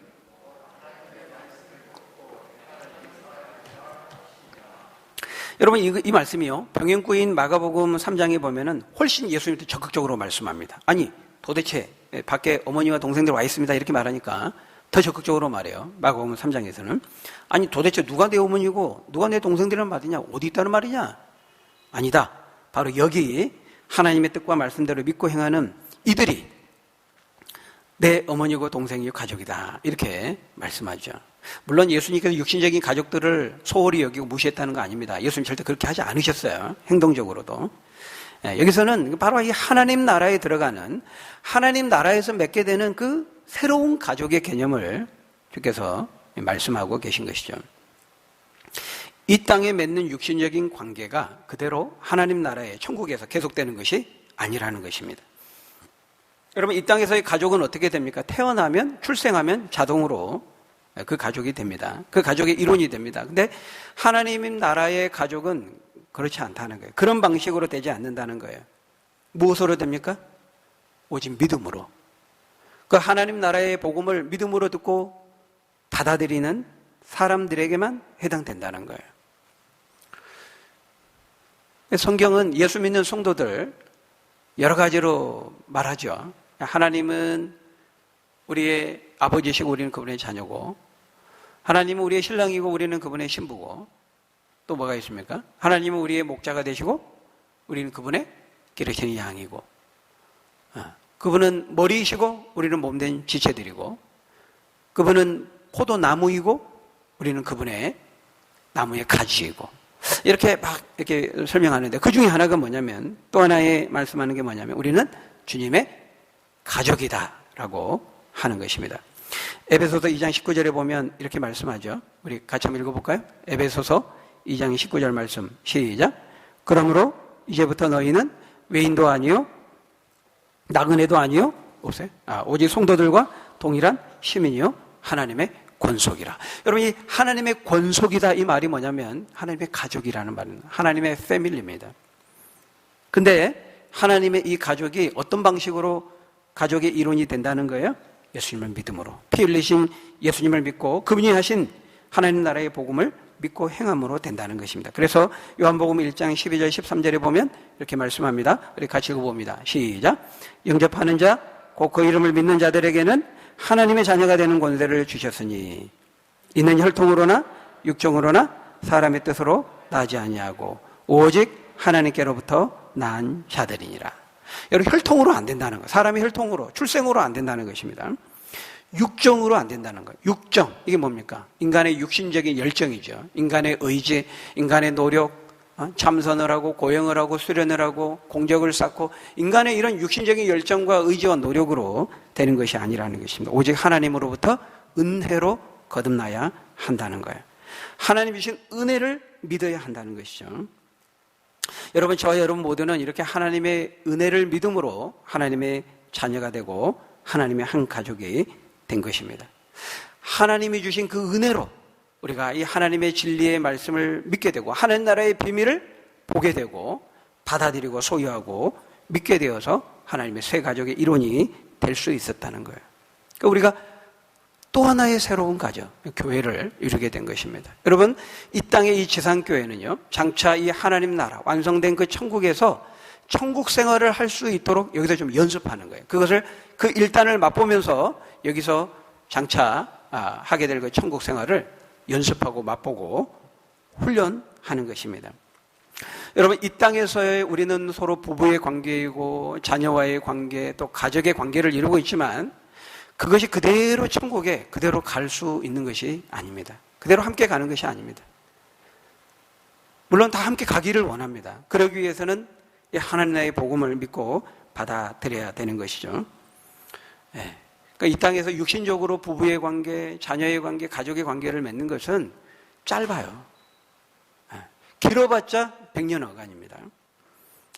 여러분, 이 말씀이요, 병행구인 마가복음 3장에 보면은 훨씬 예수님한테 적극적으로 말씀합니다. 아니, 도대체 밖에 어머니와 동생들 와 있습니다 이렇게 말하니까 더 적극적으로 말해요. 마가복음 3장에서는. 아니, 도대체 누가 내 어머니고 누가 내 동생들이란 말이냐, 어디 있다는 말이냐? 아니다. 바로 여기 하나님의 뜻과 말씀대로 믿고 행하는 이들이 내 어머니고 동생이고 가족이다, 이렇게 말씀하죠. 물론 예수님께서 육신적인 가족들을 소홀히 여기고 무시했다는 거 아닙니다. 예수님 절대 그렇게 하지 않으셨어요. 행동적으로도. 여기서는 바로 이 하나님 나라에 들어가는, 하나님 나라에서 맺게 되는 그 새로운 가족의 개념을 주께서 말씀하고 계신 것이죠. 이 땅에 맺는 육신적인 관계가 그대로 하나님 나라의 천국에서 계속되는 것이 아니라는 것입니다. 여러분, 이 땅에서의 가족은 어떻게 됩니까? 태어나면, 출생하면 자동으로 그 가족이 됩니다. 그 가족의 일원이 됩니다. 근데 하나님 나라의 가족은 그렇지 않다는 거예요. 그런 방식으로 되지 않는다는 거예요. 무엇으로 됩니까? 오직 믿음으로. 그 하나님 나라의 복음을 믿음으로 듣고 받아들이는 사람들에게만 해당된다는 거예요. 성경은 예수 믿는 성도들 여러 가지로 말하죠. 하나님은 우리의 아버지시고 우리는 그분의 자녀고, 하나님은 우리의 신랑이고 우리는 그분의 신부고, 또 뭐가 있습니까? 하나님은 우리의 목자가 되시고 우리는 그분의 기르시는 양이고, 그분은 머리이시고 우리는 몸된 지체들이고, 그분은 포도나무이고 우리는 그분의 나무의 가지이고, 이렇게 막 이렇게 설명하는데 그 중에 하나가 뭐냐면, 또 하나의 말씀하는 게 뭐냐면 우리는 주님의 가족이다라고 하는 것입니다. 에베소서 2장 19절에 보면 이렇게 말씀하죠. 우리 같이 한번 읽어볼까요? 에베소서 2장 19절 말씀 시작. 그러므로 이제부터 너희는 외인도 아니요 나그네도 아니요 오직 성도들과 동일한 시민이요 하나님의 권속이라. 여러분, 이 하나님의 권속이다 이 말이 뭐냐면 하나님의 가족이라는 말은 하나님의 패밀리입니다. 근데 하나님의 이 가족이 어떤 방식으로 가족의 일원이 된다는 거예요? 예수님을 믿음으로, 피 흘리신 예수님을 믿고 그분이 하신 하나님 나라의 복음을 믿고 행함으로 된다는 것입니다. 그래서 요한복음 1장 12절 13절에 보면 이렇게 말씀합니다. 우리 같이 읽어봅니다. 시작. 영접하는 자, 곧 그 이름을 믿는 자들에게는 하나님의 자녀가 되는 권세를 주셨으니 이는 혈통으로나 육정으로나 사람의 뜻으로 나지 아니하고 오직 하나님께로부터 난 자들이니라. 여러분, 혈통으로 안 된다는 거. 사람이 혈통으로, 출생으로 안 된다는 것입니다. 육정으로 안 된다는 거예요. 육정. 이게 뭡니까? 인간의 육신적인 열정이죠. 인간의 의지, 인간의 노력, 참선을 하고 고행을 하고 수련을 하고 공적을 쌓고 인간의 이런 육신적인 열정과 의지와 노력으로 되는 것이 아니라는 것입니다. 오직 하나님으로부터 은혜로 거듭나야 한다는 거예요. 하나님이 주신 은혜를 믿어야 한다는 것이죠. 여러분, 저와 여러분 모두는 이렇게 하나님의 은혜를 믿음으로 하나님의 자녀가 되고 하나님의 한 가족이 된 것입니다. 하나님이 주신 그 은혜로 우리가 이 하나님의 진리의 말씀을 믿게 되고 하나님 나라의 비밀을 보게 되고 받아들이고 소유하고 믿게 되어서 하나님의 새 가족의 일원이 될 수 있었다는 거예요. 그러니까 우리가 또 하나의 새로운 가족, 교회를 이루게 된 것입니다. 여러분, 이 땅의 이 지상교회는요, 장차 이 하나님 나라, 완성된 그 천국에서 천국 생활을 할 수 있도록 여기서 좀 연습하는 거예요. 그것을 그 일단을 맛보면서 여기서 장차 하게 될 그 천국 생활을 연습하고 맛보고 훈련하는 것입니다. 여러분, 이 땅에서의 우리는 서로 부부의 관계이고 자녀와의 관계, 또 가족의 관계를 이루고 있지만 그것이 그대로 천국에 그대로 갈 수 있는 것이 아닙니다. 그대로 함께 가는 것이 아닙니다. 물론 다 함께 가기를 원합니다. 그러기 위해서는 이 하나님 나라의 복음을 믿고 받아들여야 되는 것이죠. 그러니까 이 땅에서 육신적으로 부부의 관계, 자녀의 관계, 가족의 관계를 맺는 것은 짧아요. 길어봤자 100년 어간입니다.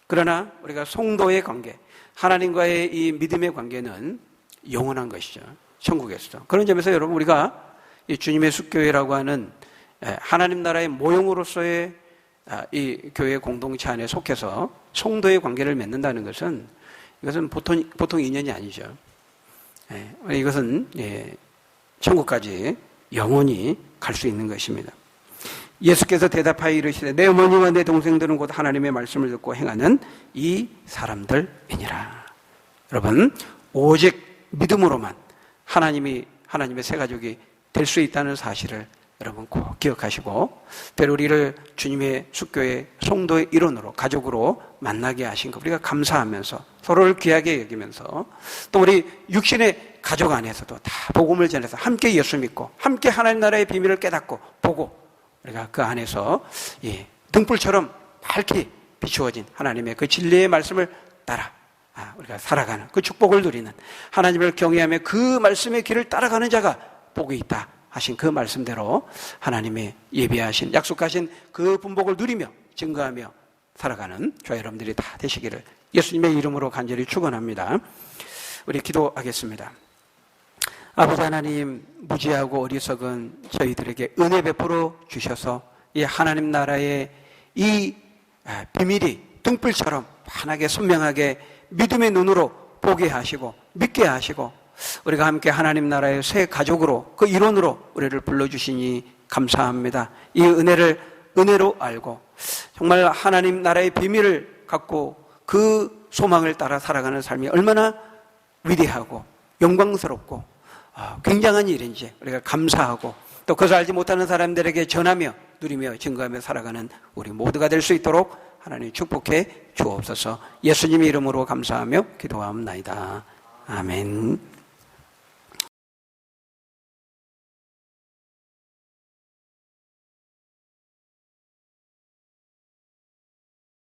그러나 우리가 성도의 관계, 하나님과의 이 믿음의 관계는 영원한 것이죠. 천국에서도. 그런 점에서 여러분, 우리가 이 주님의 숫교회라고 하는 하나님 나라의 모형으로서의 이 교회 공동체 안에 속해서 성도의 관계를 맺는다는 것은 이것은 보통 인연이 아니죠. 이것은 천국까지 영원히 갈 수 있는 것입니다. 예수께서 대답하여 이르시되 내 어머니와 내 동생들은 곧 하나님의 말씀을 듣고 행하는 이 사람들이니라. 여러분, 오직 믿음으로만 하나님의 새 가족이 될 수 있다는 사실을 여러분 꼭 기억하시고, 때로 우리를 주님의 숫교의 성도의 일원으로 가족으로 만나게 하신 것 우리가 감사하면서 서로를 귀하게 여기면서 또 우리 육신의 가족 안에서도 다 복음을 전해서 함께 예수 믿고 함께 하나님 나라의 비밀을 깨닫고 보고 우리가 그 안에서 등불처럼 밝게 비추어진 하나님의 그 진리의 말씀을 따라 우리가 살아가는 그 축복을 누리는, 하나님을 경외하며 그 말씀의 길을 따라가는 자가 복이 있다 하신 그 말씀대로 하나님의 예비하신 약속하신 그 분복을 누리며 증거하며 살아가는 저와 여러분들이 다 되시기를 예수님의 이름으로 간절히 축원합니다. 우리 기도하겠습니다. 아버지 하나님, 무지하고 어리석은 저희들에게 은혜 베풀어 주셔서 이 하나님 나라의 이 비밀이 등불처럼 환하게 선명하게 믿음의 눈으로 보게 하시고 믿게 하시고 우리가 함께 하나님 나라의 새 가족으로 그 일원으로 우리를 불러주시니 감사합니다. 이 은혜를 은혜로 알고 정말 하나님 나라의 비밀을 갖고 그 소망을 따라 살아가는 삶이 얼마나 위대하고 영광스럽고 굉장한 일인지 우리가 감사하고 또 그것을 알지 못하는 사람들에게 전하며 누리며 증거하며 살아가는 우리 모두가 될 수 있도록 하나님 축복해 주옵소서. 예수님의 이름으로 감사하며 기도하옵나이다. 아멘.